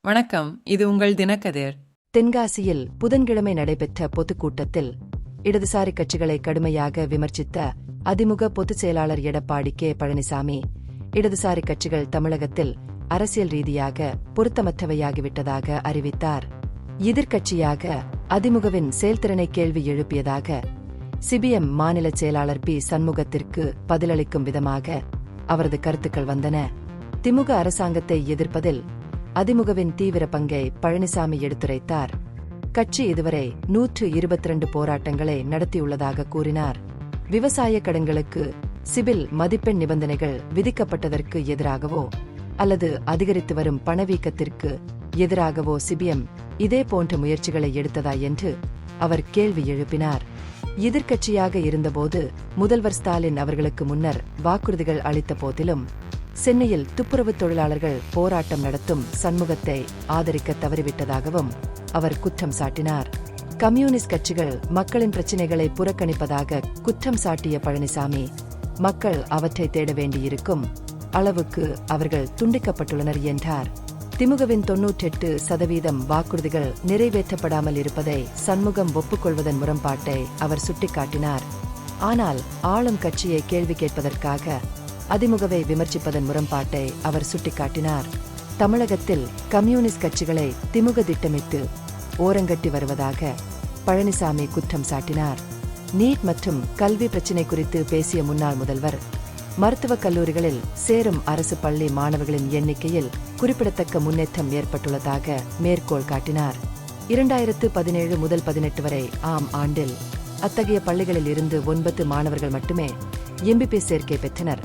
வணக்கம், இது உங்கள் தினக்கதிர். தென்காசியில் புதன்கிழமை நடைபெற்ற பொதுக்கூட்டத்தில் இடதுசாரி கட்சிகளை கடுமையாக விமர்சித்த அதிமுக பொதுச் செயலாளர் எடப்பாடி கே பழனிசாமி, இடதுசாரி கட்சிகள் தமிழகத்தில் அரசியல் ரீதியாக பொருத்தமற்றவையாகிவிட்டதாக அறிவித்தார். எதிர்க்கட்சியாக அதிமுகவின் செயல்திறனை கேள்வி எழுப்பியதாக சிபிஎம் மாநில செயலாளர் பி சண்முகத்திற்கு பதிலளிக்கும் விதமாக அவரது கருத்துக்கள் வந்தன. திமுக அரசாங்கத்தை எதிர்ப்பதில் அதிமுகவின் தீவிர பங்கை பழனிசாமி எடுத்துரைத்தார். கட்சி இதுவரை 122 போராட்டங்களை நடத்தியுள்ளதாக கூறினார். விவசாய கடன்களுக்கு சிபில் மதிப்பெண் நிபந்தனைகள் விதிக்கப்பட்டதற்கு எதிராகவோ அல்லது அதிகரித்து வரும் பணவீக்கத்திற்கு எதிராகவோ சிபிஎம் இதேபோன்ற முயற்சிகளை எடுத்ததா என்று அவர் கேள்வி எழுப்பினார். எதிர்க்கட்சியாக இருந்தபோது முதல்வர் ஸ்டாலின் அவர்களுக்கு முன்னர் வாக்குறுதிகள் அளித்த போதிலும் சென்னையில் துப்புரவு தொழிலாளர்கள் போராட்டம் நடத்தும் சண்முகத்தை ஆதரிக்க தவறிவிட்டதாகவும் அவர் குற்றம் சாட்டினார். கம்யூனிஸ்ட் கட்சிகள் மக்களின் பிரச்சினைகளை புறக்கணிப்பதாக குற்றம் சாட்டிய பழனிசாமி, மக்கள் அவற்றை தேட வேண்டியிருக்கும் அளவுக்கு அவர்கள் துண்டிக்கப்பட்டுள்ளனர் என்றார். திமுகவின் 98% வாக்குறுதிகள் நிறைவேற்றப்படாமல் இருப்பதை சண்முகம் ஒப்புக்கொள்வதன் முரண்பாட்டை அவர் சுட்டிக்காட்டினார். ஆனால் ஆளும் கட்சியை கேள்வி கேட்பதற்காக அதிமுகவை விமர்சிப்பதன் முரண்பாட்டை அவர் சுட்டிக்காட்டினார். தமிழகத்தில் கம்யூனிஸ்ட் கட்சிகளை திமுக திட்டமிட்டு ஓரங்கட்டி வருவதாக பழனிசாமி குற்றம் சாட்டினார். நீட் மற்றும் கல்வி பிரச்சினை குறித்து பேசிய முன்னாள் முதல்வர், மருத்துவக் கல்லூரிகளில் சேரும் அரசு பள்ளி மாணவர்களின் எண்ணிக்கையில் குறிப்பிடத்தக்க முன்னேற்றம் ஏற்பட்டுள்ளதாக மேற்கோள் காட்டினார். 2017 முதல் 18 வரை ஆண்டில் அத்தகைய பள்ளிகளில் இருந்து 9 மாணவர்கள் மட்டுமே எம்பிபிஎஸ் சேர்க்கை பெற்றனர்.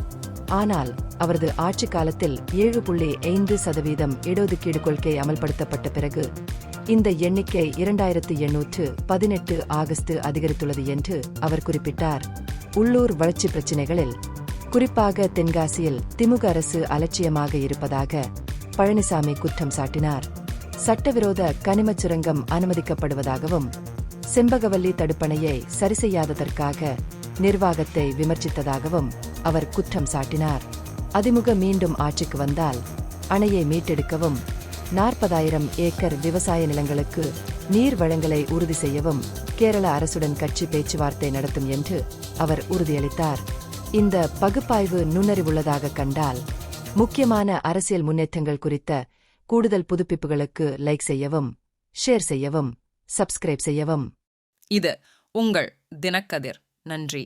ஆனால் அவரது ஆட்சி காலத்தில் 7.5% இடஒதுக்கீடு கொள்கை அமல்படுத்தப்பட்ட பிறகு இந்த எண்ணிக்கை 2818 ஆகஸ்ட் அதிகரித்துள்ளது என்று அவர் குறிப்பிட்டார். உள்ளூர் வளர்ச்சி பிரச்சினைகளில் குறிப்பாக தென்காசியில் திமுக அரசு அலட்சியமாக இருப்பதாக பழனிசாமி குற்றம் சாட்டினார். சட்டவிரோத கனிமச் சுரங்கம் அனுமதிக்கப்படுவதாகவும் செம்பகவல்லி தடுப்பணையை சரிசெய்யாததற்காக நிர்வாகத்தை விமர்சித்ததாகவும் அவர் குற்றம் சாட்டினார். அதிமுக மீண்டும் ஆட்சிக்கு வந்தால் அணையை மீட்டெடுக்கவும் 40,000 ஏக்கர் விவசாய நிலங்களுக்கு நீர் வழங்கலை உறுதி செய்யவும் கேரள அரசுடன் கட்சி பேச்சுவார்த்தை நடத்தும் என்று அவர் உறுதியளித்தார். இந்த பகுப்பாய்வு நுண்ணறிவுள்ளதாக கண்டால் முக்கியமான அரசியல் முன்னேற்றங்கள் குறித்த கூடுதல் புதுப்பிப்புகளுக்கு லைக் செய்யவும், ஷேர் செய்யவும், சப்ஸ்கிரைப் செய்யவும். இது உங்கள் தினக்கதிர். நன்றி.